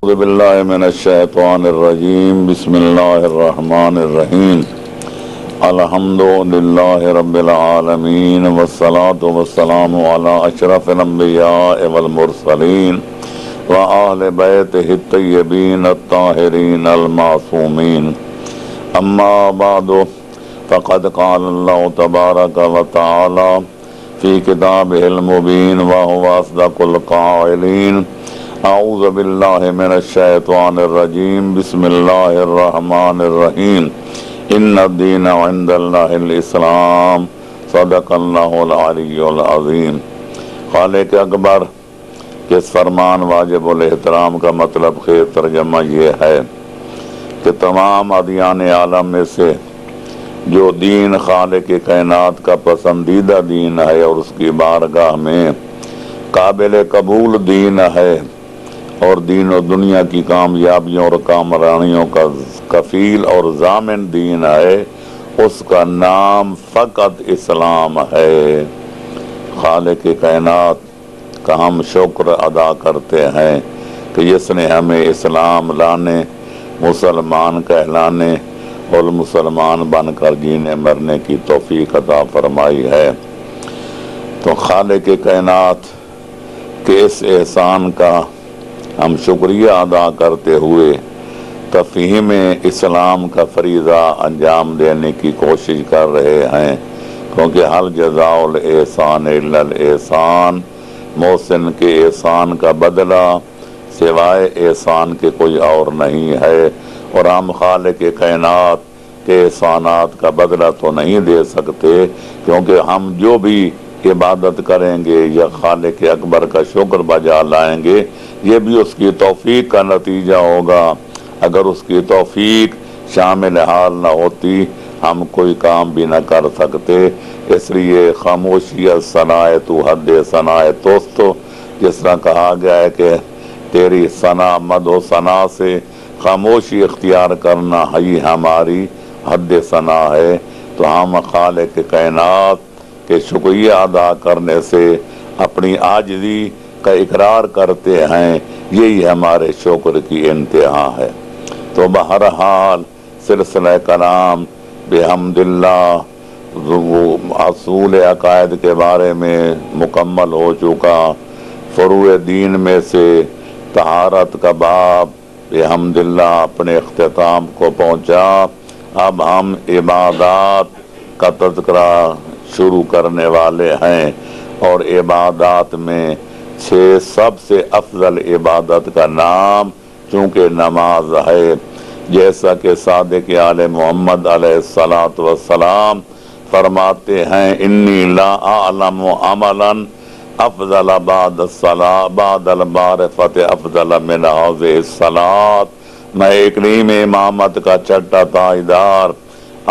اعوذ باللہ من الشیطان الرجیم بسم اللہ الرحمن الرحیم الحمد للہ رب العالمین والصلاة والسلام علی اشرف الانبیاء والمرسلین وآل بیتہ الطیبین الطاہرین المعصومین اما بعد فقد قال اللہ تبارک وتعالی فی کتابہ المبین وہو اصدق القائلین اعوذ باللہ من الشیطان الرجیم بسم اللہ الرحمن الرحیم ان الدین عند اللہ الاسلام صدق اللہ العلی العظیم۔ خالق اکبر کے فرمان واجب الاحترام کا مطلب خیر ترجمہ یہ ہے کہ تمام ادیان عالم میں سے جو دین خالق کائنات کا پسندیدہ دین ہے اور اس کی بارگاہ میں قابل قبول دین ہے اور دین و دنیا کی کامیابیوں اور کامرانیوں کا کفیل اور ضامن دین ہے، اس کا نام فقط اسلام ہے۔ خالق کائنات کا ہم شکر ادا کرتے ہیں کہ جس نے ہمیں اسلام لانے، مسلمان کہلانے اور مسلمان بن کر جینے مرنے کی توفیق عطا فرمائی ہے۔ تو خالق کائنات کے اس احسان کا ہم شکریہ ادا کرتے ہوئے تفہیم اسلام کا فریضہ انجام دینے کی کوشش کر رہے ہیں، کیونکہ حل جزاء الاحسان الا الاحسان، محسن کے احسان کا بدلہ سوائے احسان کے کوئی اور نہیں ہے، اور ہم خالق کائنات کے احسانات کا بدلہ تو نہیں دے سکتے، کیونکہ ہم جو بھی عبادت کریں گے یا خالق اکبر کا شکر بجا لائیں گے یہ بھی اس کی توفیق کا نتیجہ ہوگا۔ اگر اس کی توفیق شامل حال نہ ہوتی ہم کوئی کام بھی نہ کر سکتے، اس لیے خاموشی ثنائے تو حد ثنائے توست، جس طرح کہا گیا ہے کہ تیری ثنا مد و ثنا سے خاموشی اختیار کرنا ہی ہماری حد ثنا ہے۔ تو ہم خالق کائنات کہ شکریہ ادا کرنے سے اپنی عاجزی کا اقرار کرتے ہیں، یہی ہمارے شکر کی انتہا ہے۔ تو بہرحال سلسلہ کلام بحمد اللہ اصول عقائد کے بارے میں مکمل ہو چکا۔ فروع دین میں سے طہارت کا باب بحمد اللہ اپنے اختتام کو پہنچا۔ اب ہم عبادات کا تذکرہ شروع کرنے والے ہیں، اور عبادات میں سب سے افضل عبادت کا نام چونکہ نماز ہے، جیسا کہ صادق آل محمد علیہ السلام فرماتے ہیں انی لا اعلم عملا افضل بعد المعرفت افضل من هذه الصلاۃ۔ میں اقلیم امامت کا چھٹا تائیدار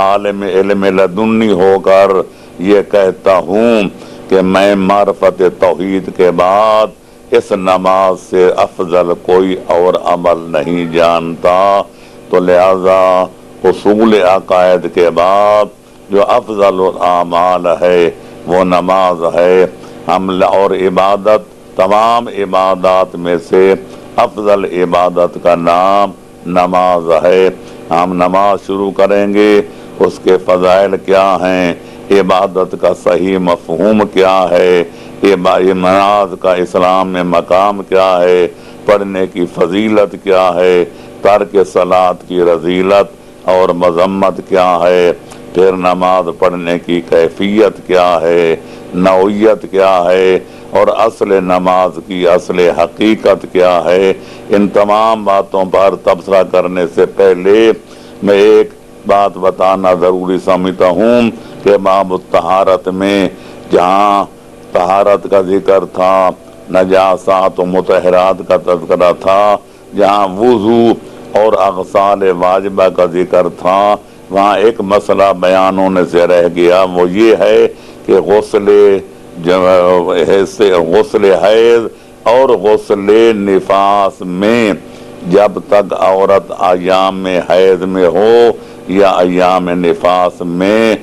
عالم علم لدنی ہو کر یہ کہتا ہوں کہ میں معرفت توحید کے بعد اس نماز سے افضل کوئی اور عمل نہیں جانتا۔ تو لہذا اصول عقائد کے بعد جو افضل الاعمال ہے وہ نماز ہے۔ اور عبادت تمام عبادات میں سے افضل عبادت کا نام نماز ہے۔ ہم نماز شروع کریں گے، اس کے فضائل کیا ہیں، عبادت کا صحیح مفہوم کیا ہے، نماز کا اسلام میں مقام کیا ہے، پڑھنے کی فضیلت کیا ہے، ترک صلاۃ کی رذیلت اور مذمت کیا ہے، پھر نماز پڑھنے کی کیفیت کیا ہے، نوعیت کیا ہے، اور اصل نماز کی اصل حقیقت کیا ہے۔ ان تمام باتوں پر تبصرہ کرنے سے پہلے میں ایک بات بتانا ضروری سمجھتا ہوں کہ باب الطہارت میں جہاں طہارت کا ذکر تھا، نجاسات و مطہرات کا تذکرہ تھا، جہاں وضو اور اغسال واجبہ کا ذکر تھا، وہاں ایک مسئلہ بیان ہونے سے رہ گیا، وہ یہ ہے کہ غسل حیض اور غسل نفاس میں جب تک عورت ایام حیض میں ہو یا ایام نفاس میں،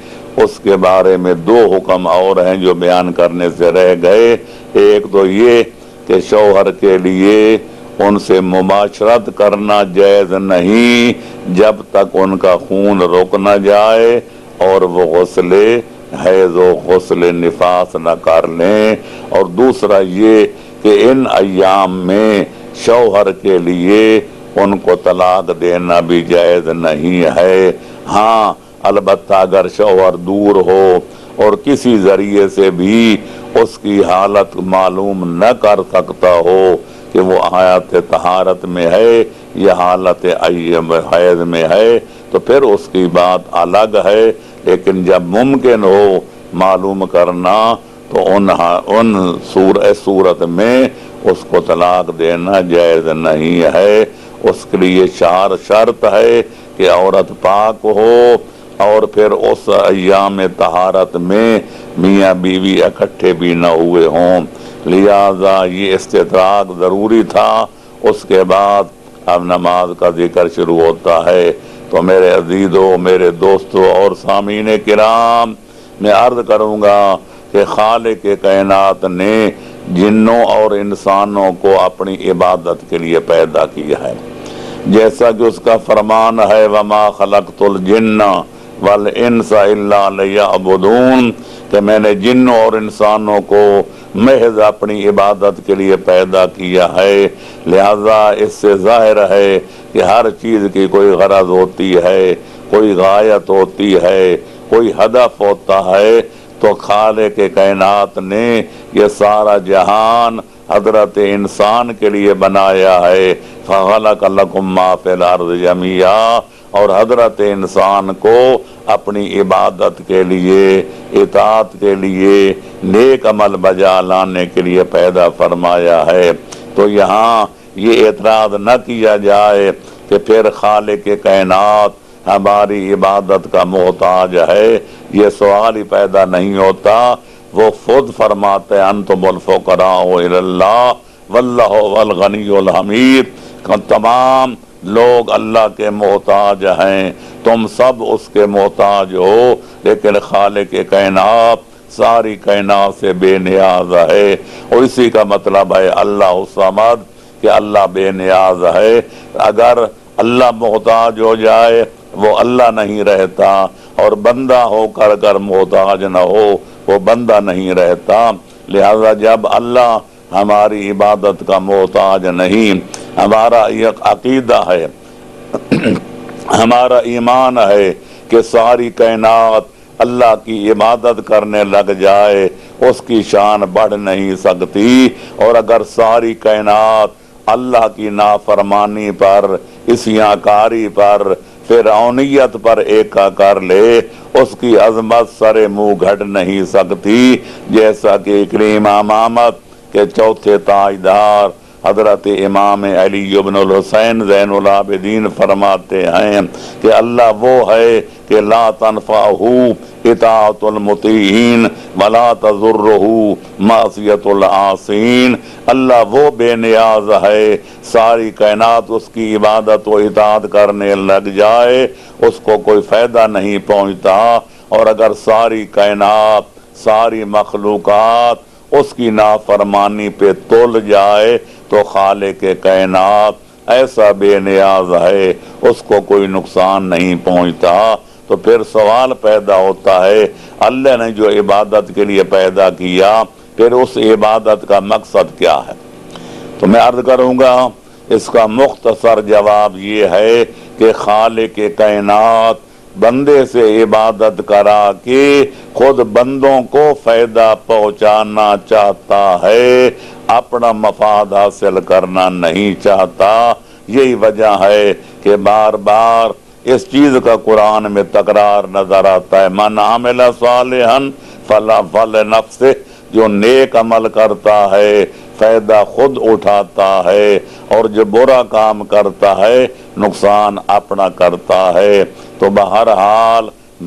اس کے بارے میں دو حکم اور ہیں جو بیان کرنے سے رہ گئے۔ ایک تو یہ کہ شوہر کے لیے ان سے مباشرت کرنا جائز نہیں جب تک ان کا خون رک نہ جائے اور وہ غسل حیض و غسل نفاس نہ کر لیں۔ اور دوسرا یہ کہ ان ایام میں شوہر کے لیے ان کو طلاق دینا بھی جائز نہیں ہے۔ ہاں البتہ اگر شوہر دور ہو اور کسی ذریعے سے بھی اس کی حالت معلوم نہ کر سکتا ہو کہ وہ حالت طہارت میں ہے یا حالت حیض میں ہے تو پھر اس کی بات الگ ہے، لیکن جب ممکن ہو معلوم کرنا تو ان صورت میں اس کو طلاق دینا جائز نہیں ہے۔ اس کے لیے شرط ہے کہ عورت پاک ہو اور پھر اس ایام طہارت میں میاں بیوی اکٹھے بھی نہ ہوئے ہوں، لہذا یہ استطراق ضروری تھا۔ اس کے بعد اب نماز کا ذکر شروع ہوتا ہے۔ تو میرے عزیزو، میرے دوستو اور سامعین کرام، میں عرض کروں گا کہ خالق کائنات نے جنوں اور انسانوں کو اپنی عبادت کے لیے پیدا کیا ہے، جیسا کہ اس کا فرمان ہے وَمَا خَلَقْتُ الْجِنَّ وَالْإِنسَ إِلَّا لِيَعْبُدُونَ، کہ میں نے جنوں اور انسانوں کو محض اپنی عبادت کے لیے پیدا کیا ہے۔ لہذا اس سے ظاہر ہے کہ ہر چیز کی کوئی غرض ہوتی ہے، کوئی غایت ہوتی ہے، کوئی ہدف ہوتا ہے۔ تو خالق کائنات نے یہ سارا جہان حضرت انسان کے لیے بنایا ہے۔ فَخَلَقَ لَكُم مَّا فِي الْأَرْضِ جَمِيعًا، اور حضرت انسان کو اپنی عبادت کے لیے، اطاعت کے لیے، نیک عمل بجا لانے کے لیے پیدا فرمایا ہے۔ تو یہاں یہ اعتراض نہ کیا جائے کہ پھر خالق کائنات ہماری عبادت کا محتاج ہے، یہ سوال ہی پیدا نہیں ہوتا۔ وہ خود فرماتے انتم الفقراء الی اللہ واللہ هو الغنی الحمید، تمام لوگ اللہ کے محتاج ہیں، تم سب اس کے محتاج ہو، لیکن خالق کائنات ساری کائنات سے بے نیاز ہے۔ اور اسی کا مطلب ہے اللہ الصمد، کہ اللہ بے نیاز ہے۔ اگر اللہ محتاج ہو جائے وہ اللہ نہیں رہتا، اور بندہ ہو کر محتاج نہ ہو وہ بندہ نہیں رہتا۔ لہذا جب اللہ ہماری عبادت کا محتاج نہیں، ہمارا یہ عقیدہ ہے، ہمارا ایمان ہے کہ ساری کائنات اللہ کی عبادت کرنے لگ جائے اس کی شان بڑھ نہیں سکتی، اور اگر ساری کائنات اللہ کی نافرمانی پر، عصیاں کاری پر، فرعونیت پر ایکا کر لے، اس کی عظمت سر منہ گھٹ نہیں سکتی، جیسا کہ کریم امامت کے چوتھے تاجدار حضرت امام علی بن الحسین زین العابدین فرماتے ہیں کہ اللہ وہ ہے کہ لا تنفعہ اطاعت المطیعین ولا تضرہ معصیت العاصین۔ اللہ وہ بے نیاز ہے، ساری کائنات اس کی عبادت و اطاعت کرنے لگ جائے اس کو کوئی فائدہ نہیں پہنچتا، اور اگر ساری کائنات، ساری مخلوقات اس کی نافرمانی پہ تول جائے تو خالق کائنات ایسا بے نیاز ہے اس کو کوئی نقصان نہیں پہنچتا۔ تو پھر سوال پیدا ہوتا ہے اللہ نے جو عبادت کے لیے پیدا کیا پھر اس عبادت کا مقصد کیا ہے؟ تو میں عرض کروں گا اس کا مختصر جواب یہ ہے کہ خالق کائنات بندے سے عبادت کرا کے خود بندوں کو فائدہ پہنچانا چاہتا ہے، اپنا مفاد حاصل کرنا نہیں چاہتا۔ یہی وجہ ہے کہ بار بار اس چیز کا قرآن میں تکرار نظر آتا ہے، من عمل صالحا فلنفسہ، جو نیک عمل کرتا ہے فائدہ خود اٹھاتا ہے، اور جو برا کام کرتا ہے نقصان اپنا کرتا ہے۔ تو بہرحال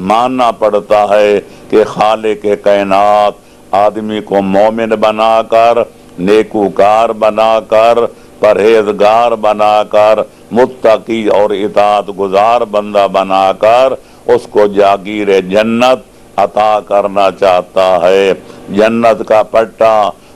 ماننا پڑتا ہے کہ خالق کائنات آدمی کو مومن بنا کر، نیکوکار بنا کر، پرہیزگار بنا کر، متقی اور اطاعت گزار بندہ بنا کر اس کو جاگیر جنت عطا کرنا چاہتا ہے۔ جنت کا پٹا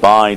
5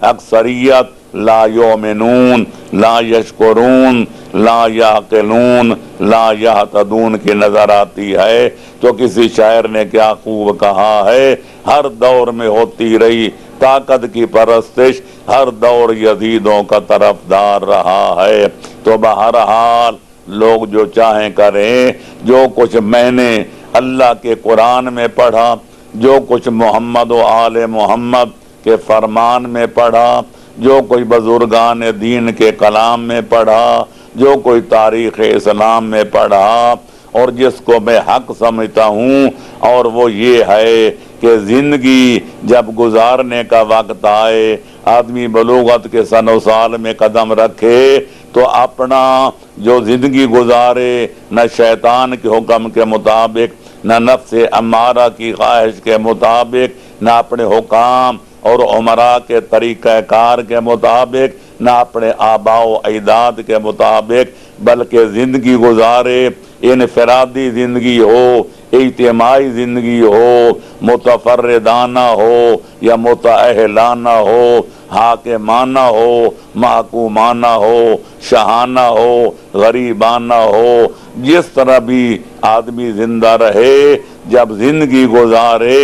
اکثریت لا یؤمنون، لا یشکرون، لا یعقلون، لا یہتدون کی نظر آتی ہے۔ تو کسی شاعر نے کیا خوب کہا ہے، ہر دور میں ہوتی رہی طاقت کی پرستش، ہر دور یزیدوں کا طرفدار رہا ہے۔ تو بہرحال لوگ جو چاہیں کریں، جو کچھ میں نے اللہ کے قرآن میں پڑھا، جو کچھ محمد و آل محمد کے فرمان میں پڑھا، جو کوئی بزرگان دین کے کلام میں پڑھا، جو کوئی تاریخ اسلام میں پڑھا، اور جس کو میں حق سمجھتا ہوں، اور وہ یہ ہے کہ زندگی جب گزارنے کا وقت آئے، آدمی بلوغت کے سن و سال میں قدم رکھے، تو اپنا جو زندگی گزارے نہ شیطان کے حکم کے مطابق، نہ نفس امارہ کی خواہش کے مطابق، نہ اپنے حکام اور عمراء کے طریقہ کار کے مطابق، نہ اپنے آباء و اجداد کے مطابق، بلکہ زندگی گزارے انفرادی زندگی ہو، اجتماعی زندگی ہو، متفردانہ ہو یا متأہلانہ ہو، حاکمانہ ہو، محکومانہ ہو، شاہانہ ہو، غریبانہ ہو، جس طرح بھی آدمی زندہ رہے، جب زندگی گزارے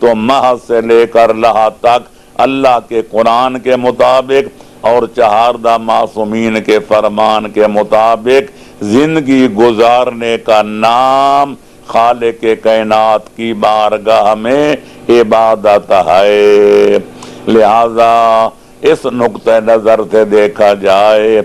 تو محض سے لے کر لحد تک اللہ کے قرآن کے مطابق اور چہاردہ معصومین کے فرمان کے مطابق زندگی گزارنے کا نام خالق کائنات کی بارگاہ میں عبادت ہے۔ لہذا اس نقطہ نظر سے دیکھا جائے،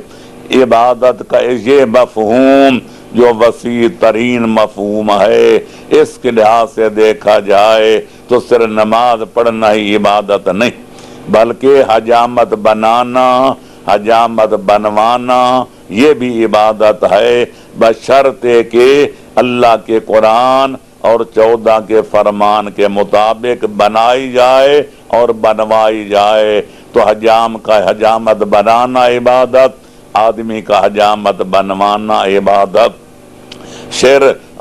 عبادت کا یہ مفہوم جو وسیع ترین مفہوم ہے، اس کے لحاظ سے دیکھا جائے تو صرف نماز پڑھنا ہی عبادت نہیں، بلکہ حجامت بنانا، حجامت بنوانا یہ بھی عبادت ہے، بشرطے کہ اللہ کے قرآن اور 14 کے فرمان کے مطابق بنائی جائے اور بنوائی جائے۔ تو حجامت بنانا عبادت، آدمی کا حجامت بنوانا عبادت۔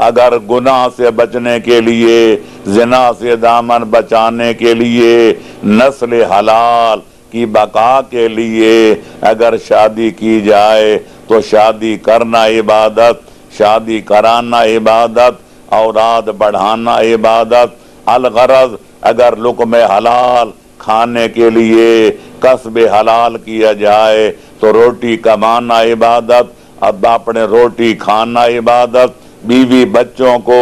اگر گناہ سے بچنے کے لیے، زنا سے دامن بچانے کے لیے، نسل حلال کی بقا کے لیے اگر شادی کی جائے تو شادی کرنا عبادت، شادی کرانا عبادت، اولاد بڑھانا عبادت۔ الغرض اگر لقمہ حلال کھانے کے لیے کسب حلال کیا جائے تو روٹی کمانا عبادت، اب اپنے روٹی کھانا عبادت، بیوی بچوں کو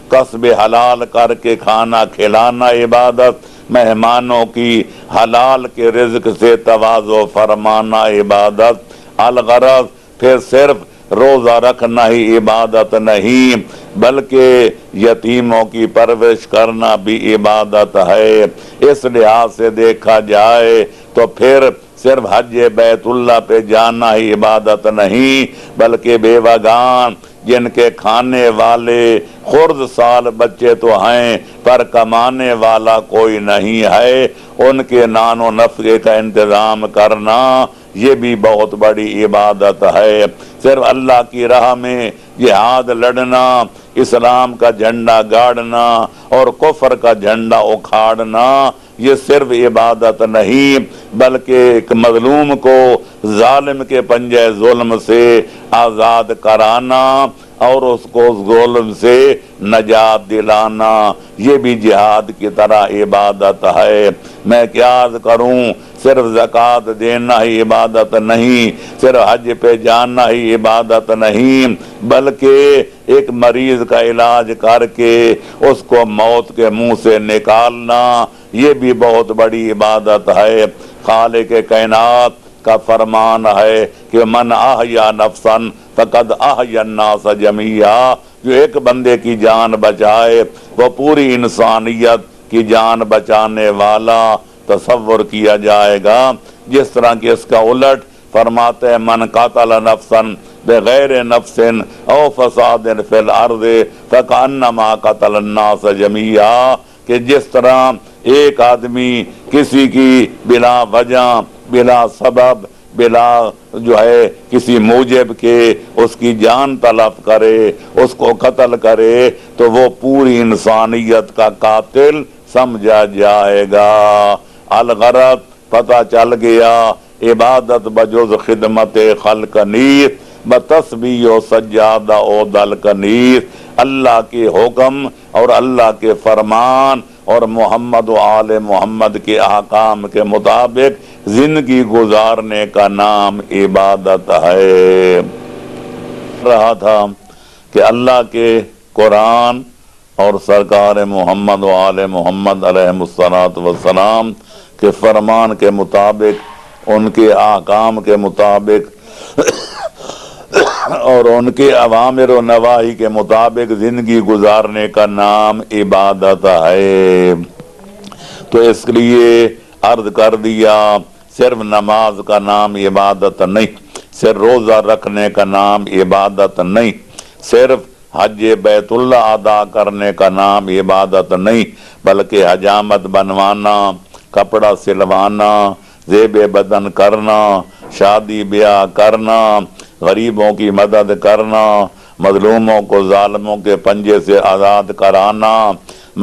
کسب حلال کر کے کھانا کھلانا عبادت، مہمانوں کی حلال کے رزق سے تواضع فرمانا عبادت۔ الغرض پھر صرف روزہ رکھنا ہی عبادت نہیں، بلکہ یتیموں کی پرورش کرنا بھی عبادت ہے۔ اس لحاظ سے دیکھا جائے تو پھر صرف حج بیت اللہ پہ جانا ہی عبادت نہیں، بلکہ بیوگان جن کے کھانے والے خرد سال بچے تو ہیں پر کمانے والا کوئی نہیں ہے، ان کے نان و نفقے کا انتظام کرنا یہ بھی بہت بڑی عبادت ہے۔ صرف اللہ کی راہ میں جہاد لڑنا، اسلام کا جھنڈا گاڑنا اور کفر کا جھنڈا اکھاڑنا یہ صرف عبادت نہیں، بلکہ ایک مظلوم کو ظالم کے پنجے ظلم سے آزاد کرانا اور اس کو ظلم سے نجات دلانا یہ بھی جہاد کی طرح عبادت ہے۔ میں کیا عرض کروں، صرف زکوٰۃ دینا ہی عبادت نہیں، صرف حج پہ جانا ہی عبادت نہیں، بلکہ ایک مریض کا علاج کر کے اس کو موت کے منہ سے نکالنا یہ بھی بہت بڑی عبادت ہے۔ خالق کائنات کا فرمان ہے کہ من احیا نفسا فقد احیا الناس جميعا، جو ایک بندے کی جان بچائے وہ پوری انسانیت کی جان بچانے والا تصور کیا جائے گا۔ جس طرح کہ اس کا الٹ فرماتے ہیں من قتل نفسا بغیر نفس او فساد فی الارض فکأنما قتل الناس جميعا، کہ جس طرح ایک آدمی کسی کی بلا وجہ، بلا سبب، بلا کسی موجب کے اس کی جان تلف کرے، اس کو قتل کرے تو وہ پوری انسانیت کا قاتل سمجھا جائے گا۔ الغرض پتہ چل گیا عبادت بجز خدمت خلق نیست، بتسبیح و سجادہ او دل کنیس۔ اللہ کے حکم اور اللہ کے فرمان اور محمد و آل محمد کے احکام کے مطابق زندگی گزارنے کا نام عبادت ہے۔ رہا تھا کہ اللہ کے قرآن اور سرکار محمد و آل محمد علیہ السلام کے فرمان کے مطابق، ان کے احکام کے مطابق اور ان کے اوامر و نواہی کے مطابق زندگی گزارنے کا نام عبادت ہے۔ تو اس لیے عرض کر دیا صرف نماز کا نام عبادت نہیں، صرف روزہ رکھنے کا نام عبادت نہیں، صرف حج بیت اللہ ادا کرنے کا نام عبادت نہیں، بلکہ حجامت بنوانا، کپڑا سلوانا، زیب بدن کرنا، شادی بیاہ کرنا، غریبوں کی مدد کرنا، مظلوموں کو ظالموں کے پنجے سے آزاد کرانا،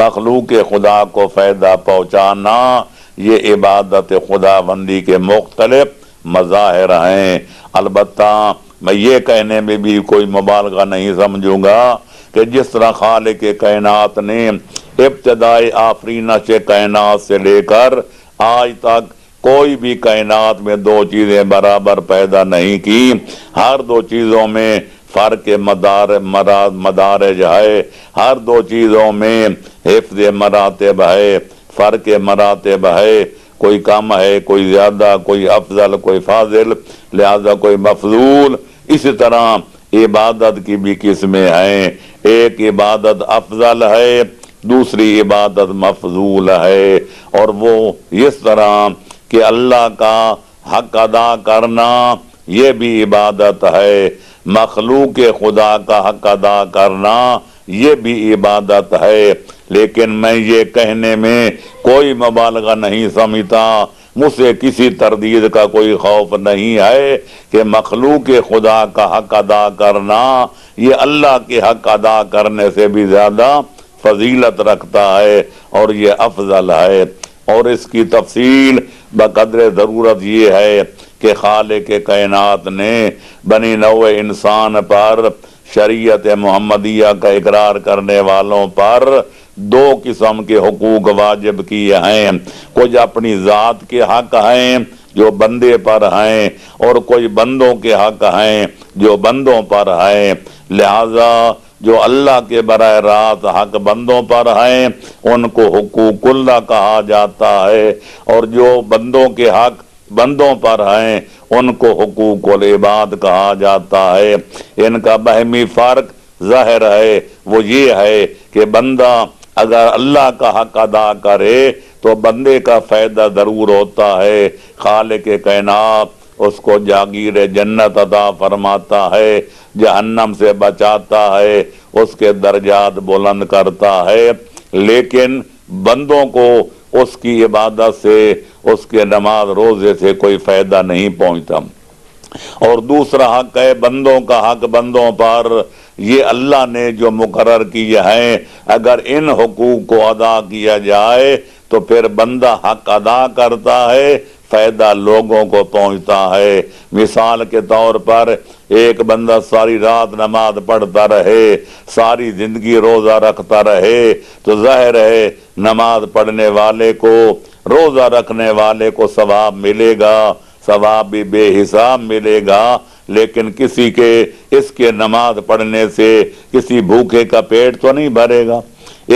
مخلوق خدا کو فائدہ پہنچانا، یہ عبادت خدا بندی کے مختلف مظاہر ہیں۔ البتہ میں یہ کہنے میں بھی کوئی مبالغہ نہیں سمجھوں گا کہ جس طرح خالق کائنات نے ابتدائی آفرینش کائنات سے لے کر آج تک کوئی بھی کائنات میں دو چیزیں برابر پیدا نہیں کی، ہر دو چیزوں میں فرق مدارج ہے، ہر دو چیزوں میں حفظ مراتب ہے، فرق مراتب ہے، کوئی کم ہے، کوئی زیادہ، کوئی افضل، کوئی فاضل، لہذا کوئی مفضول۔ اسی طرح عبادت کی بھی قسمیں ہیں، ایک عبادت افضل ہے، دوسری عبادت مفضول ہے، اور وہ اس طرح کہ اللہ کا حق ادا کرنا یہ بھی عبادت ہے، مخلوق خدا کا حق ادا کرنا یہ بھی عبادت ہے۔ لیکن میں یہ کہنے میں کوئی مبالغہ نہیں سمجھتا، مجھ سے کسی تردید کا کوئی خوف نہیں ہے کہ مخلوق خدا کا حق ادا کرنا یہ اللہ کے حق ادا کرنے سے بھی زیادہ فضیلت رکھتا ہے اور یہ افضل ہے۔ اور اس کی تفصیل بقدر ضرورت یہ ہے کہ خالق کائنات نے بنی نوع انسان پر، شریعت محمدیہ کا اقرار کرنے والوں پر دو قسم کے حقوق واجب کیے ہیں، کچھ اپنی ذات کے حق ہیں جو بندے پر ہیں، اور کچھ بندوں کے حق ہیں جو بندوں پر ہیں۔ لہذا جو اللہ کے براہ راست حق بندوں پر ہیں ان کو حقوق اللہ کہا جاتا ہے، اور جو بندوں کے حق بندوں پر ہیں ان کو حقوق العباد کہا جاتا ہے۔ ان کا باہمی فرق ظاہر ہے، وہ یہ ہے کہ بندہ اگر اللہ کا حق ادا کرے تو بندے کا فائدہ ضرور ہوتا ہے، خالق کائنات اس کو جاگیر جنت عطا فرماتا ہے، جہنم سے بچاتا ہے، اس کے درجات بلند کرتا ہے، لیکن بندوں کو اس کی عبادت سے، اس کے نماز روزے سے کوئی فائدہ نہیں پہنچتا۔ اور دوسرا حق ہے بندوں کا حق بندوں پر، یہ اللہ نے جو مقرر کیے ہیں، اگر ان حقوق کو ادا کیا جائے تو پھر بندہ حق ادا کرتا ہے، فائدہ لوگوں کو پہنچتا ہے۔ مثال کے طور پر ایک بندہ ساری رات نماز پڑھتا رہے، ساری زندگی روزہ رکھتا رہے تو ظاہر ہے نماز پڑھنے والے کو، روزہ رکھنے والے کو ثواب ملے گا، ثواب بھی بے حساب ملے گا، لیکن کسی کے اس کے نماز پڑھنے سے کسی بھوکے کا پیٹ تو نہیں بھرے گا،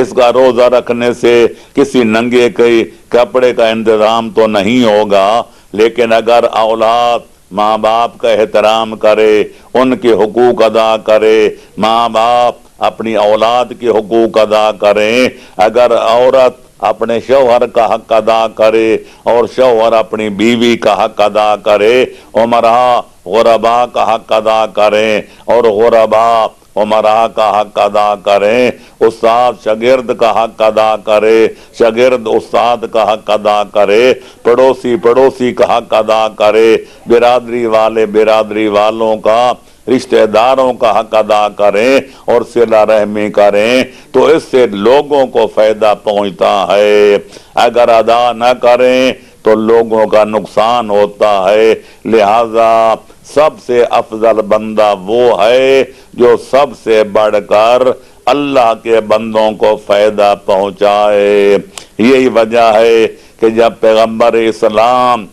اس کا روزہ رکھنے سے کسی ننگے کے کپڑے کا انتظام تو نہیں ہوگا۔ لیکن اگر اولاد ماں باپ کا احترام کرے، ان کے حقوق ادا کرے، ماں باپ اپنی اولاد کے حقوق ادا کریں، اگر عورت اپنے شوہر کا حق ادا کرے اور شوہر اپنی بیوی کا حق ادا کرے، امراء غرباء کا حق ادا کریں اور غرباء امراء کا حق ادا کریں، استاد شاگرد کا حق ادا کرے، شاگرد استاد کا حق ادا کرے، پڑوسی کا حق ادا کرے، برادری والے برادری والوں کا، رشتہ داروں کا حق ادا کریں اور صلہ رحمی کریں تو اس سے لوگوں کو فائدہ پہنچتا ہے۔ اگر ادا نہ کریں تو لوگوں کا نقصان ہوتا ہے۔ لہذا سب سے افضل بندہ وہ ہے جو سب سے بڑھ کر اللہ کے بندوں کو فائدہ پہنچائے۔ یہی وجہ ہے کہ جب پیغمبر اسلام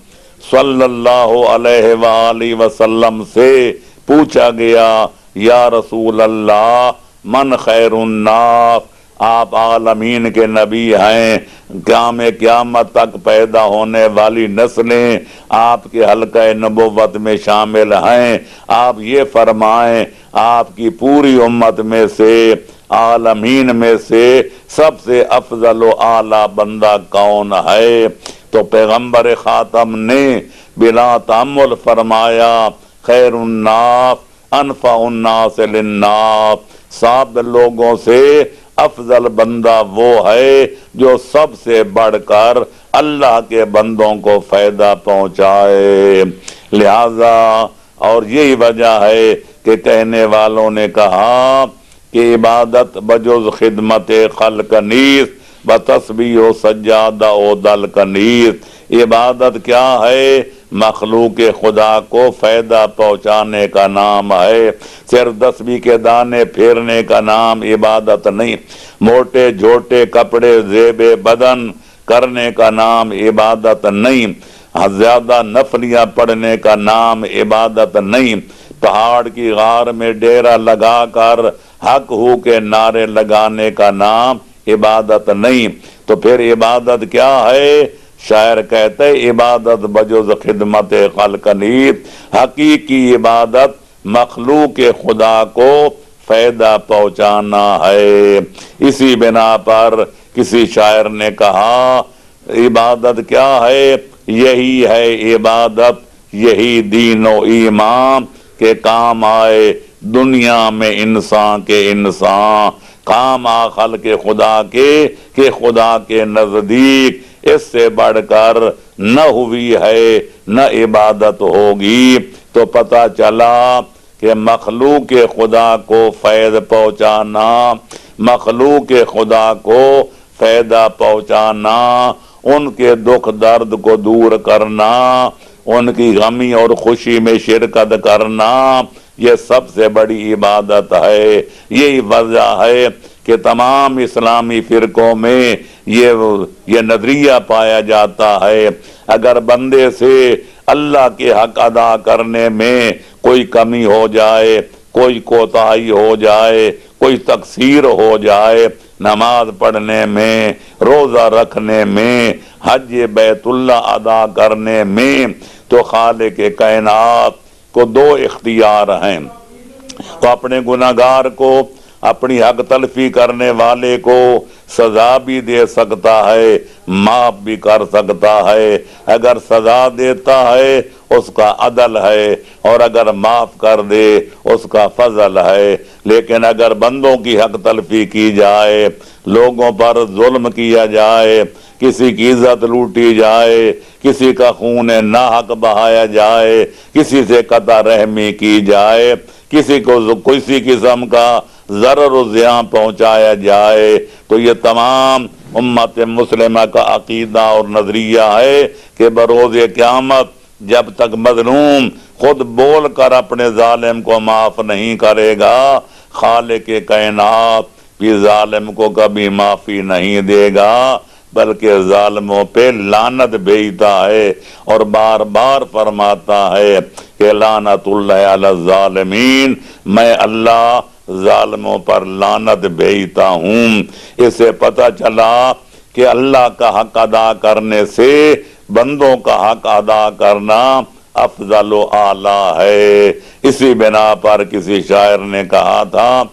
صلی اللہ علیہ وآلہ وسلم سے پوچھا گیا یا رسول اللہ من خیر الناس، آپ عالمین کے نبی ہیں، قیامت تک پیدا ہونے والی نسلیں آپ کے حلقہ نبوت میں شامل ہیں، آپ یہ فرمائیں آپ کی پوری امت میں سے، عالمین میں سے سب سے افضل و اعلیٰ بندہ کون ہے؟ تو پیغمبر خاتم نے بلا تأمل فرمایا خیر الناس انفع الناس للناس، سب لوگوں سے افضل بندہ وہ ہے جو سب سے بڑھ کر اللہ کے بندوں کو فائدہ پہنچائے۔ لہذا اور یہی وجہ ہے کہ کہنے والوں نے کہا کہ عبادت بجز خدمت خلق نیست بتسبیح و سجادہ و دل کنیست، عبادت کیا ہے؟ مخلوق خدا کو فائدہ پہنچانے کا نام ہے، صرف تسبیح کے دانے پھیرنے کا نام عبادت نہیں، موٹے جھوٹے کپڑے زیب بدن کرنے کا نام عبادت نہیں، زیادہ نفلیاں پڑھنے کا نام عبادت نہیں، پہاڑ کی غار میں ڈیرا لگا کر حق ہو کے نعرے لگانے کا نام عبادت نہیں۔ تو پھر عبادت کیا ہے؟ شاعر کہتے عبادت بجز خدمت خلق نیست، حقیقی عبادت مخلوق خدا کو فائدہ پہنچانا ہے۔ اسی بنا پر کسی شاعر نے کہا عبادت کیا ہے؟ یہی ہے عبادت، یہی دین و ایمان کے کام آئے دنیا میں انسان کے انسان، کام آ خلق خدا کے کہ خدا کے نزدیک اس سے بڑھ کر نہ ہوئی ہے نہ عبادت ہوگی۔ تو پتہ چلا کہ مخلوق خدا کو فائدہ پہنچانا، مخلوق خدا کو فائدہ پہنچانا، ان کے دکھ درد کو دور کرنا، ان کی غمی اور خوشی میں شرکت کرنا، یہ سب سے بڑی عبادت ہے۔ یہی وجہ ہے کہ تمام اسلامی فرقوں میں یہ نظریہ پایا جاتا ہے اگر بندے سے اللہ کے حق ادا کرنے میں کوئی کمی ہو جائے، کوئی کوتاہی ہو جائے، کوئی تقصیر ہو جائے، نماز پڑھنے میں، روزہ رکھنے میں، حج بیت اللہ ادا کرنے میں، تو خالق کائنات کو دو اختیار ہیں، تو اپنے گناہگار کو، اپنی حق تلفی کرنے والے کو سزا بھی دے سکتا ہے، معاف بھی کر سکتا ہے۔ اگر سزا دیتا ہے اس کا عدل ہے، اور اگر معاف کر دے اس کا فضل ہے۔ لیکن اگر بندوں کی حق تلفی کی جائے، لوگوں پر ظلم کیا جائے، کسی کی عزت لوٹی جائے، کسی کا خون ناحق بہایا جائے، کسی سے قطع رحمی کی جائے، کسی کو کسی قسم کا ضرر و زیاں پہنچایا جائے، تو یہ تمام امت مسلمہ کا عقیدہ اور نظریہ ہے کہ بروز قیامت جب تک مظلوم خود بول کر اپنے ظالم کو معاف نہیں کرے گا، خالق کائنات بھی ظالم کو کبھی معافی نہیں دے گا، بلکہ ظالموں پہ لعنت بھیجتا ہے، اور بار بار فرماتا ہے کہ لعنت اللہ علی الظالمین، میں اللہ ظالموں پر لعنت بھیجتا ہوں۔ اس سے پتہ چلا کہ اللہ کا حق ادا کرنے سے بندوں کا حق ادا کرنا افضل و اعلیٰ ہے۔ اسی بنا پر کسی شاعر نے کہا تھا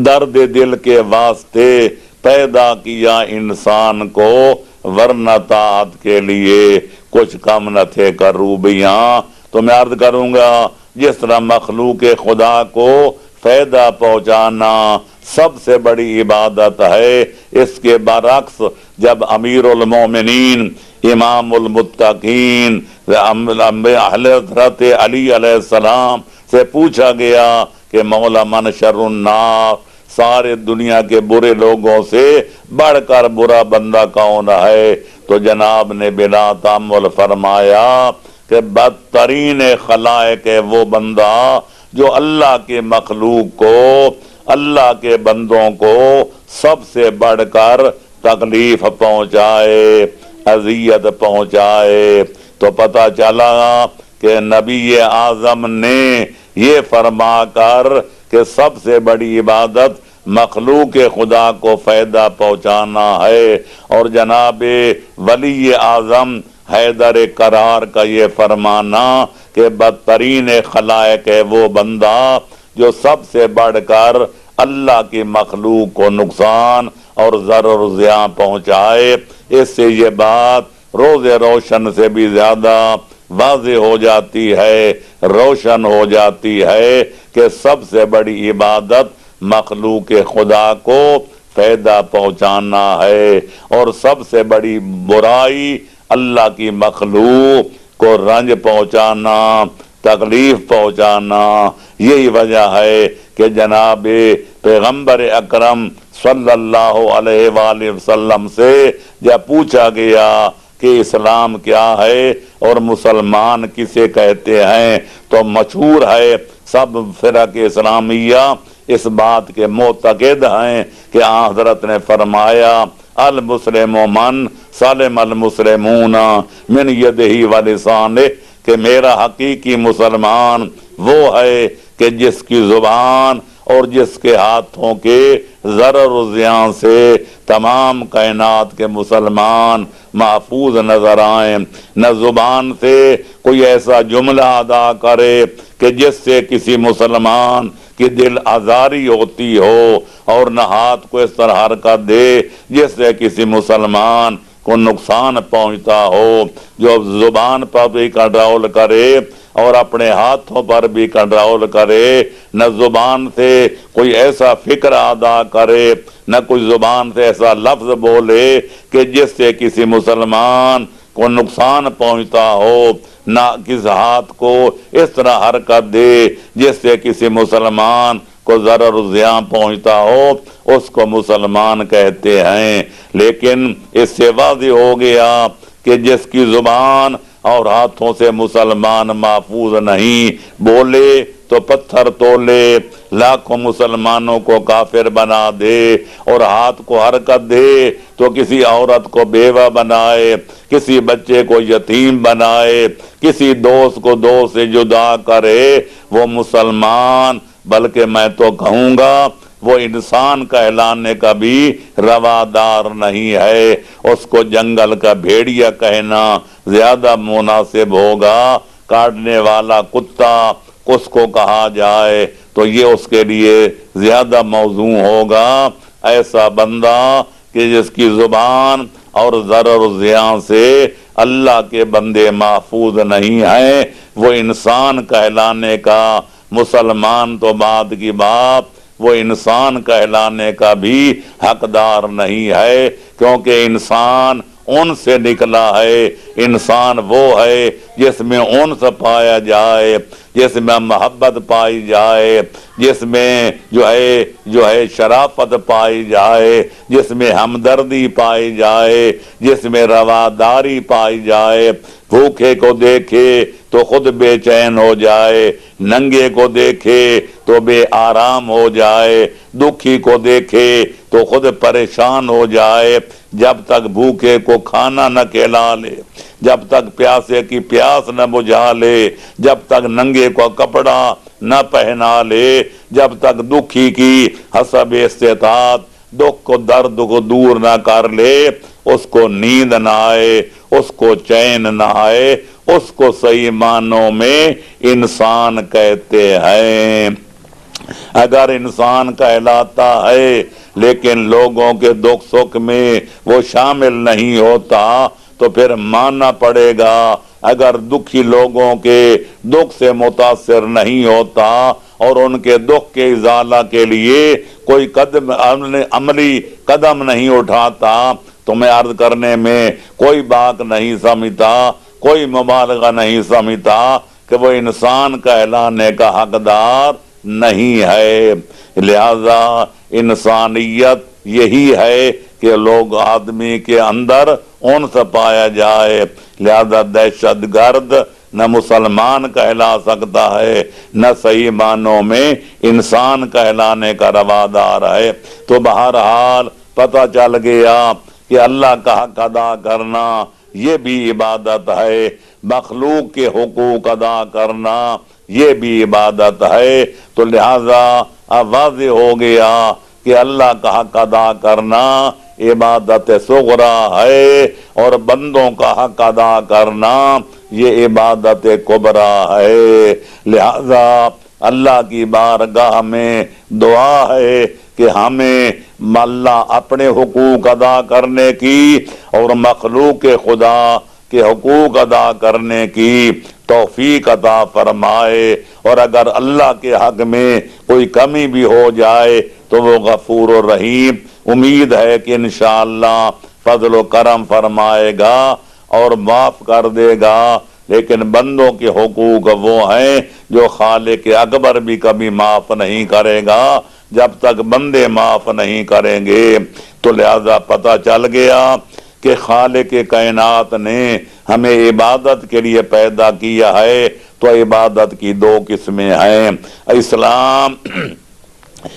درد دل کے واسطے پیدا کیا انسان کو، ورنہ طاعت کے لیے کچھ کم نہ تھے کروبیاں۔ تو میں عرض کروں گا جس طرح مخلوق خدا کو فائدہ پہنچانا سب سے بڑی عبادت ہے، اس کے برعکس جب امیر المومنین امام المتقین حضرت علی علیہ السلام سے پوچھا گیا کہ مولا من شر الناس، سارے دنیا کے برے لوگوں سے بڑھ کر برا بندہ کون ہے؟ تو جناب نے بلا تامل فرمایا کہ بدترین خلائق ہے وہ بندہ جو اللہ کے مخلوق کو، اللہ کے بندوں کو سب سے بڑھ کر تکلیف پہنچائے، اذیت پہنچائے۔ تو پتہ چلا کہ نبی اعظم نے یہ فرما کر کہ سب سے بڑی عبادت مخلوق خدا کو فائدہ پہنچانا ہے، اور جناب ولی اعظم حیدر کرار کا یہ فرمانا کہ بدترین خلائق ہے وہ بندہ جو سب سے بڑھ کر اللہ کی مخلوق کو نقصان اور ضرر و زیاں پہنچائے۔ اس سے یہ بات روز روشن سے بھی زیادہ واضح ہو جاتی ہے، روشن ہو جاتی ہے کہ سب سے بڑی عبادت مخلوق خدا کو فائدہ پہنچانا ہے، اور سب سے بڑی برائی اللہ کی مخلوق کو رنج پہنچانا، تکلیف پہنچانا۔ یہی وجہ ہے کہ جناب پیغمبر اکرم صلی اللہ علیہ وآلہ وسلم سے جب پوچھا گیا کہ اسلام کیا ہے اور مسلمان کسے کہتے ہیں، تو مشہور ہے، سب فرق اسلامیہ اس بات کے معتقد ہیں کہ حضرت نے فرمایا المسلم من سلم المسلمون من یدہ ولسانہ، کہ میرا حقیقی مسلمان وہ ہے کہ جس کی زبان اور جس کے ہاتھوں کے ضرر و زیان سے تمام کائنات کے مسلمان محفوظ نظر آئیں۔ نہ زبان سے کوئی ایسا جملہ ادا کرے کہ جس سے کسی مسلمان کی دل آزاری ہوتی ہو، اور نہ ہاتھ کو اس طرح حرکت دے جس سے کسی مسلمان کو نقصان پہنچتا ہو۔ جو زبان پر بھی کنٹرول کرے اور اپنے ہاتھوں پر بھی کنٹرول کرے، نہ زبان سے کوئی ایسا فکر ادا کرے، نہ کوئی زبان سے ایسا لفظ بولے کہ جس سے کسی مسلمان کو نقصان پہنچتا ہو، نہ کس ہاتھ کو اس طرح حرکت دے جس سے کسی مسلمان کو ضرر و زیاں پہنچتا ہو، اس کو مسلمان کہتے ہیں۔ لیکن اس سے واضح ہو گیا کہ جس کی زبان اور ہاتھوں سے مسلمان محفوظ نہیں، بولے تو پتھر تولے، لاکھوں مسلمانوں کو کافر بنا دے، اور ہاتھ کو حرکت دے تو کسی عورت کو بیوہ بنائے، کسی بچے کو یتیم بنائے، کسی دوست کو دوست سے جدا کرے، وہ مسلمان بلکہ میں تو کہوں گا وہ انسان کہلانے کا بھی روادار نہیں ہے۔ اس کو جنگل کا بھیڑیا کہنا زیادہ مناسب ہوگا، کاٹنے والا کتا اس کو کہا جائے تو یہ اس کے لیے زیادہ موزوں ہوگا۔ ایسا بندہ کہ جس کی زبان اور ضرر و زیان سے اللہ کے بندے محفوظ نہیں ہیں، وہ انسان کہلانے کا، مسلمان تو بعد کی بات، وہ انسان کہلانے کا بھی حقدار نہیں ہے، کیونکہ انسان ان سے نکلا ہے۔ انسان وہ ہے جس میں انس پایا جائے، جس میں محبت پائی جائے، جس میں جو ہے شرافت پائی جائے، جس میں ہمدردی پائی جائے، جس میں رواداری پائی جائے۔ بھوکے کو دیکھے تو خود بے چین ہو جائے، ننگے کو دیکھے تو بے آرام ہو جائے، دکھی کو دیکھے تو خود پریشان ہو جائے۔ جب تک بھوکے کو کھانا نہ کھلا لے، جب تک پیاسے کی پیاس نہ بجھا لے، جب تک ننگے کو کپڑا نہ پہنا لے، جب تک دکھی کی حسب استطاعت دکھ کو درد کو دور نہ کر لے، اس کو نیند نہ آئے، اس کو چین نہ آئے، اس کو صحیح معنوں میں انسان کہتے ہیں۔ اگر انسان کہلاتا ہے لیکن لوگوں کے دکھ سکھ میں وہ شامل نہیں ہوتا تو پھر ماننا پڑے گا۔ اگر دکھی لوگوں کے دکھ سے متاثر نہیں ہوتا اور ان کے دکھ کے ازالہ کے لیے کوئی عملی قدم نہیں اٹھاتا تو میں عرض کرنے میں کوئی بات نہیں سمجھتا، کوئی مبالغہ نہیں سمجھتا کہ وہ انسان کہلانے کا حقدار نہیں ہے۔ لہذا انسانیت یہی ہے کہ لوگ آدمی کے اندر انس پایا جائے۔ لہذا دہشت گرد نہ مسلمان کہلا سکتا ہے، نہ صحیح معنوں میں انسان کہلانے کا روادار ہے۔ تو بہرحال پتہ چل گیا کہ اللہ کا حق ادا کرنا یہ بھی عبادت ہے، مخلوق کے حقوق ادا کرنا یہ بھی عبادت ہے۔ تو لہذا اب واضح ہو گیا کہ اللہ کا حق ادا کرنا عبادت صغریٰ ہے، اور بندوں کا حق ادا کرنا یہ عبادت کبریٰ ہے۔ لہذا اللہ کی بارگاہ میں دعا ہے کہ ہمیں اللہ اپنے حقوق ادا کرنے کی اور مخلوق خدا کے حقوق ادا کرنے کی توفیق عطا فرمائے، اور اگر اللہ کے حق میں کوئی کمی بھی ہو جائے تو وہ غفور و رحیم، امید ہے کہ انشاءاللہ فضل و کرم فرمائے گا اور معاف کر دے گا۔ لیکن بندوں کے حقوق وہ ہیں جو خالق اکبر بھی کبھی معاف نہیں کرے گا جب تک بندے معاف نہیں کریں گے۔ تو لہذا پتہ چل گیا کہ خالق کائنات نے ہمیں عبادت کے لیے پیدا کیا ہے۔ تو عبادت کی دو قسمیں ہیں۔ اسلام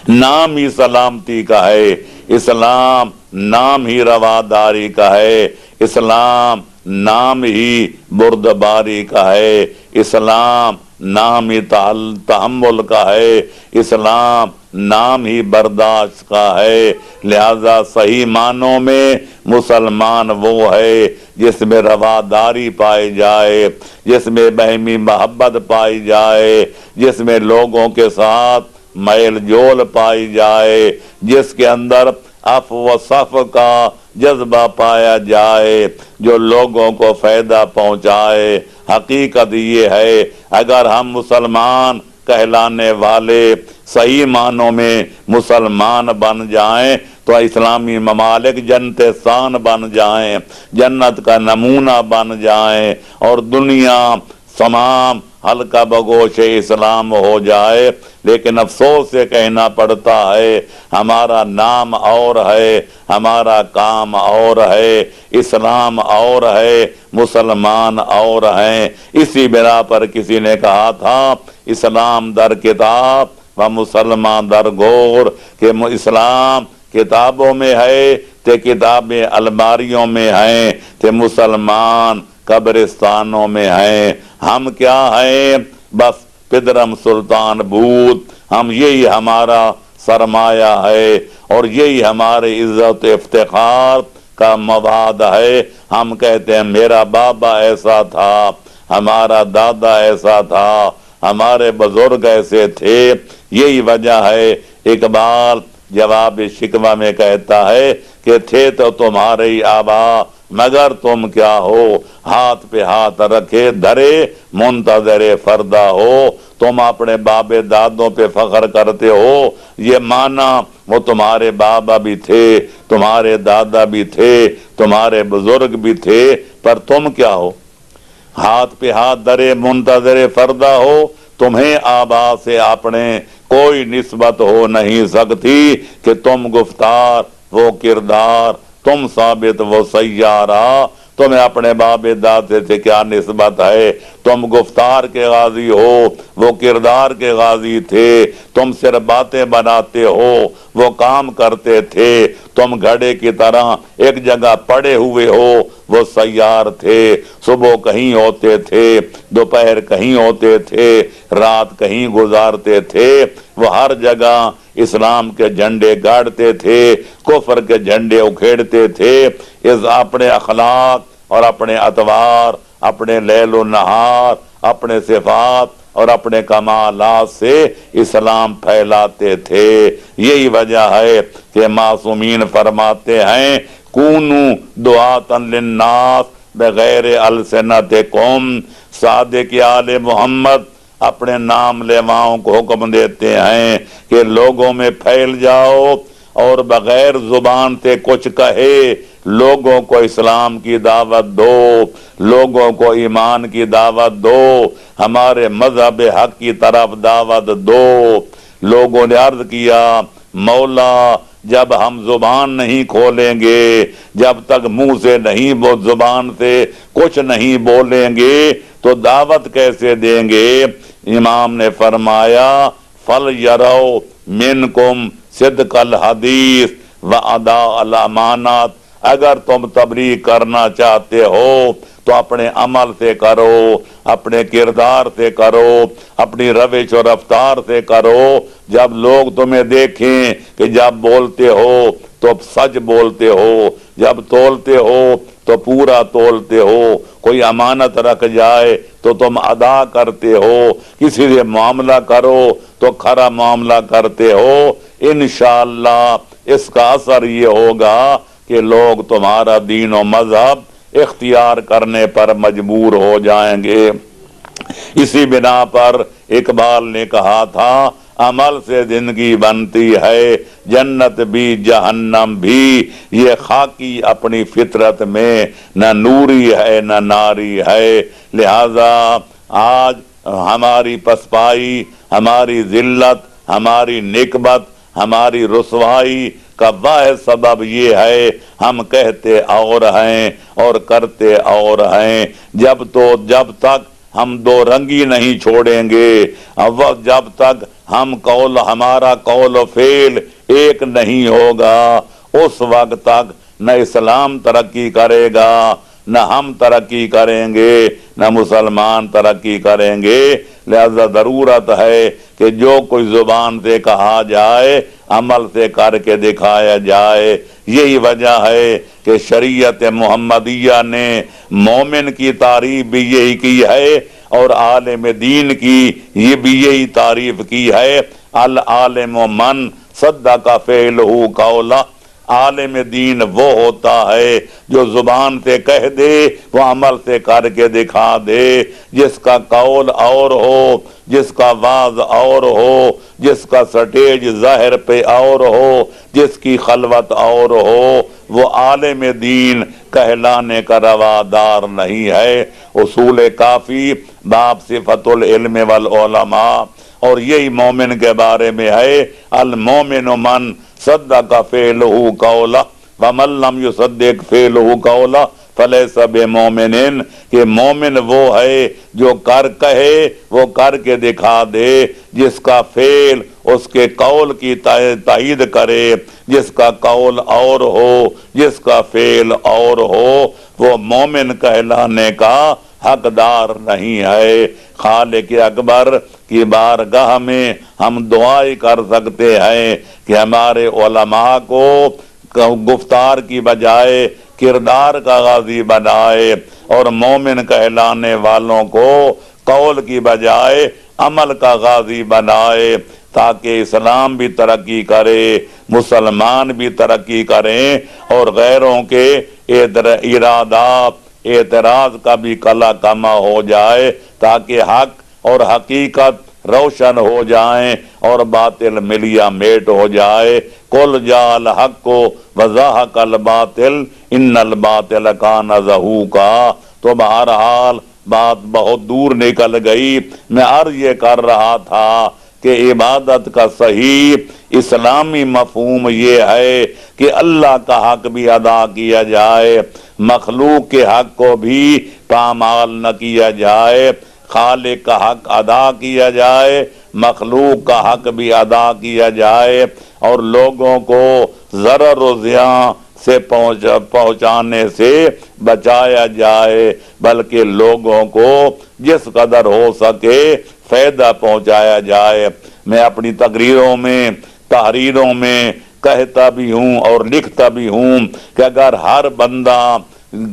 نام ہی سلامتی کا ہے، اسلام نام ہی رواداری کا ہے، اسلام نام ہی بردباری کا ہے، اسلام نام ہی تحمل کا ہے، اسلام نام ہی برداشت کا ہے۔ لہذا صحیح معنوں میں مسلمان وہ ہے جس میں رواداری پائی جائے، جس میں باہمی محبت پائی جائے، جس میں لوگوں کے ساتھ میل جول پائی جائے، جس کے اندر عفو و صفح کا جذبہ پایا جائے، جو لوگوں کو فائدہ پہنچائے۔ حقیقت یہ ہے اگر ہم مسلمان کہلانے والے صحیح معنوں میں مسلمان بن جائیں تو اسلامی ممالک جنت ثان بن جائیں، جنت کا نمونہ بن جائیں، اور دنیا تمام حلقہ بگوش اسلام ہو جائے۔ لیکن افسوس سے کہنا پڑتا ہے ہمارا نام اور ہے، ہمارا کام اور ہے، اسلام اور ہے، مسلمان اور ہیں۔ اسی بنا پر کسی نے کہا تھا اسلام در کتاب و مسلمان در گور، کہ اسلام کتابوں میں ہے تے کتابیں الماریوں میں ہیں تے مسلمان قبرستانوں میں ہیں۔ ہم کیا ہیں؟ بس پدرم سلطان بھوت۔ ہم یہی ہمارا سرمایہ ہے اور یہی ہمارے عزت افتخار کا مواد ہے۔ ہم کہتے ہیں میرا بابا ایسا تھا، ہمارا دادا ایسا تھا، ہمارے بزرگ ایسے تھے۔ یہی وجہ ہے اقبال جواب شکوہ میں کہتا ہے کہ تھے تو تمہارے ہی آبا مگر تم کیا ہو، ہاتھ پہ ہاتھ رکھے دھرے منتظر فردہ ہو۔ تم اپنے بابے دادوں پہ فخر کرتے ہو، یہ مانا وہ تمہارے بابا بھی تھے، تمہارے دادا بھی تھے، تمہارے بزرگ بھی تھے، پر تم کیا ہو؟ ہاتھ پہ ہاتھ دھرے منتظر فردہ ہو۔ تمہیں آبا سے اپنے کوئی نسبت ہو نہیں سکتی کہ تم گفتار وہ کردار، تم ثابت وہ سیارہ۔ تمہیں اپنے باب دادے سے کیا نسبت ہے؟ تم گفتار کے غازی ہو، وہ کردار کے غازی تھے۔ تم صرف باتیں بناتے ہو، وہ کام کرتے تھے۔ تم گھڑے کی طرح ایک جگہ پڑے ہوئے ہو، وہ سیار تھے۔ صبح کہیں ہوتے تھے، دوپہر کہیں ہوتے تھے، رات کہیں گزارتے تھے۔ وہ ہر جگہ اسلام کے جھنڈے گاڑتے تھے، کفر کے جھنڈے اکھیڑتے تھے۔ اس اپنے اخلاق اور اپنے اطوار، اپنے لیل و نہار، اپنے صفات اور اپنے کمالات سے اسلام پھیلاتے تھے۔ یہی وجہ ہے کہ معصومین فرماتے ہیں کونو دعاتن للناس بغیر السنتکم۔ صادق آل محمد اپنے نام لیواؤں کو حکم دیتے ہیں کہ لوگوں میں پھیل جاؤ اور بغیر زبان سے کچھ کہے لوگوں کو اسلام کی دعوت دو، لوگوں کو ایمان کی دعوت دو، ہمارے مذہب حق کی طرف دعوت دو۔ لوگوں نے عرض کیا مولا جب ہم زبان نہیں کھولیں گے، جب تک منہ سے نہیں زبان سے کچھ نہیں بولیں گے تو دعوت کیسے دیں گے؟ امام نے فرمایا فَلْيَرَوْا مِنْكُمْ صِدْقَ الْحَدِيثِ وَأَدَاءَ الْأَمَانَاتِ، اگر تم تبلیغ کرنا چاہتے ہو تو اپنے عمل سے کرو، اپنے کردار سے کرو، اپنی روش و رفتار سے کرو۔ جب لوگ تمہیں دیکھیں کہ جب بولتے ہو تو سچ بولتے ہو، جب تولتے ہو تو پورا تولتے ہو، کوئی امانت رکھ جائے تو تم ادا کرتے ہو، کسی سے معاملہ کرو تو کھرا معاملہ کرتے ہو، انشاءاللہ اس کا اثر یہ ہوگا کہ لوگ تمہارا دین و مذہب اختیار کرنے پر مجبور ہو جائیں گے۔ اسی بنا پر اقبال نے کہا تھا عمل سے زندگی بنتی ہے، جنت بھی جہنم بھی، یہ خاکی اپنی فطرت میں نہ نوری ہے نہ ناری ہے۔ لہذا آج ہماری پسپائی، ہماری ذلت، ہماری نکبت، ہماری رسوائی کا واحد سبب یہ ہے ہم کہتے اور ہیں اور کرتے اور ہیں۔ جب تک ہم دو رنگی نہیں چھوڑیں گے، جب تک ہمارا قول و فعل ایک نہیں ہوگا، اس وقت تک نہ اسلام ترقی کرے گا، نہ ہم ترقی کریں گے، نہ مسلمان ترقی کریں گے۔ لہذا ضرورت ہے کہ جو کوئی زبان سے کہا جائے عمل سے کر کے دکھایا جائے۔ یہی وجہ ہے کہ شریعت محمدیہ نے مومن کی تعریف بھی یہی کی ہے اور عالم دین کی یہ بھی یہی تعریف کی ہے، العالم من صدق فعلہ قولا، عالم دین وہ ہوتا ہے جو زبان سے کہہ دے وہ عمل سے کر کے دکھا دے، جس کا قول اور ہو، جس کا واز اور ہو، جس کا سٹیج ظاہر پہ اور ہو، جس کی خلوت اور ہو، وہ عالم دین کہلانے کا روادار نہیں ہے۔ اصول کافی باب صفت العلم والعلماء، اور یہی مومن کے بارے میں ہے المومن من صدق فعلہ قولا ومن لم یصدق فعلہ قولا فلیس بمومن، کہ مومن وہ ہے جو کہے وہ کر کے دکھا دے، جس کا فعل اس کے قول کی تائید کرے، جس کا قول اور ہو، جس کا فعل اور ہو، وہ مومن کہلانے کا حقدار نہیں ہے۔ خالق اکبر کی بارگاہ میں ہم دعائیں کر سکتے ہیں کہ ہمارے علماء کو گفتار کی بجائے کردار کا غازی بنائے، اور مومن کہلانے والوں کو قول کی بجائے عمل کا غازی بنائے، تاکہ اسلام بھی ترقی کرے، مسلمان بھی ترقی کریں، اور غیروں کے ارادات اعتراض کا بھی کلا کما ہو جائے، تاکہ حق اور حقیقت روشن ہو جائیں اور باطل ملیا میٹ ہو جائے۔ قل جاء الحق وزهق الباطل ان الباطل کان زہوقا۔ تو بہرحال بات بہت دور نکل گئی، میں عرض یہ کر رہا تھا کہ عبادت کا صحیح اسلامی مفہوم یہ ہے کہ اللہ کا حق بھی ادا کیا جائے، مخلوق کے حق کو بھی پامال نہ کیا جائے، خالق کا حق ادا کیا جائے، مخلوق کا حق بھی ادا کیا جائے، اور لوگوں کو ضرر و زیاں سے پہنچانے سے بچایا جائے، بلکہ لوگوں کو جس قدر ہو سکے فائدہ پہنچایا جائے۔ میں اپنی تقریروں میں، تحریروں میں کہتا بھی ہوں اور لکھتا بھی ہوں کہ اگر ہر بندہ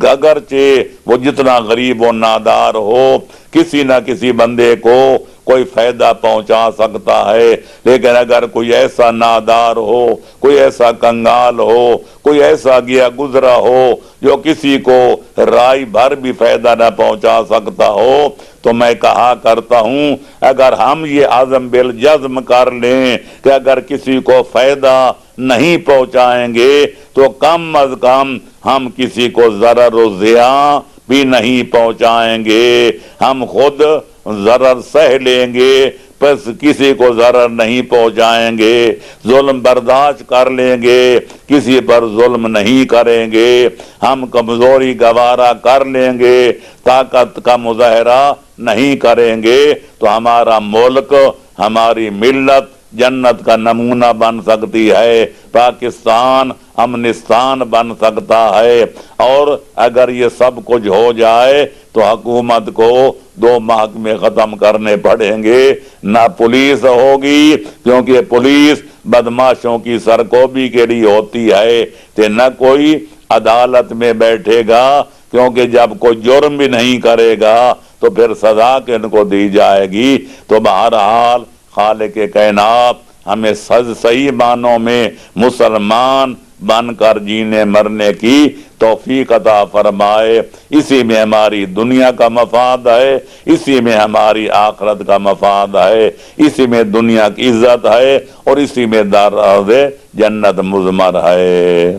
اگرچہ وہ جتنا غریب و نادار ہو، کسی نہ کسی بندے کو کوئی فائدہ پہنچا سکتا ہے، لیکن اگر کوئی ایسا نادار ہو، کوئی ایسا کنگال ہو، کوئی ایسا گیا گزرا ہو جو کسی کو رائی بھر بھی فائدہ نہ پہنچا سکتا ہو، تو میں کہا کرتا ہوں اگر ہم یہ عزم بالجزم کر لیں کہ اگر کسی کو فائدہ نہیں پہنچائیں گے تو کم از کم ہم کسی کو ضرر و زیاں بھی نہیں پہنچائیں گے، ہم خود ضرر سہ لیں گے بس کسی کو ضرر نہیں پہنچائیں گے، ظلم برداشت کر لیں گے، کسی پر ظلم نہیں کریں گے، ہم کمزوری گوارا کر لیں گے، طاقت کا مظاہرہ نہیں کریں گے، تو ہمارا ملک، ہماری ملت جنت کا نمونہ بن سکتی ہے، پاکستان امنستان بن سکتا ہے۔ اور اگر یہ سب کچھ ہو جائے تو حکومت کو 2 محکمے ختم کرنے پڑیں گے، نہ پولیس ہوگی کیونکہ پولیس بدماشوں کی سرکوبی کے لیے ہوتی ہے، کہ نہ کوئی عدالت میں بیٹھے گا کیونکہ جب کوئی جرم بھی نہیں کرے گا تو پھر سزا کن کو دی جائے گی۔ تو بہرحال خالق کائنات ہمیں صحیح معنوں میں مسلمان بن کر جینے مرنے کی توفیق عطا فرمائے، اسی میں ہماری دنیا کا مفاد ہے، اسی میں ہماری آخرت کا مفاد ہے، اسی میں دنیا کی عزت ہے اور اسی میں دار جنت مضمر ہے۔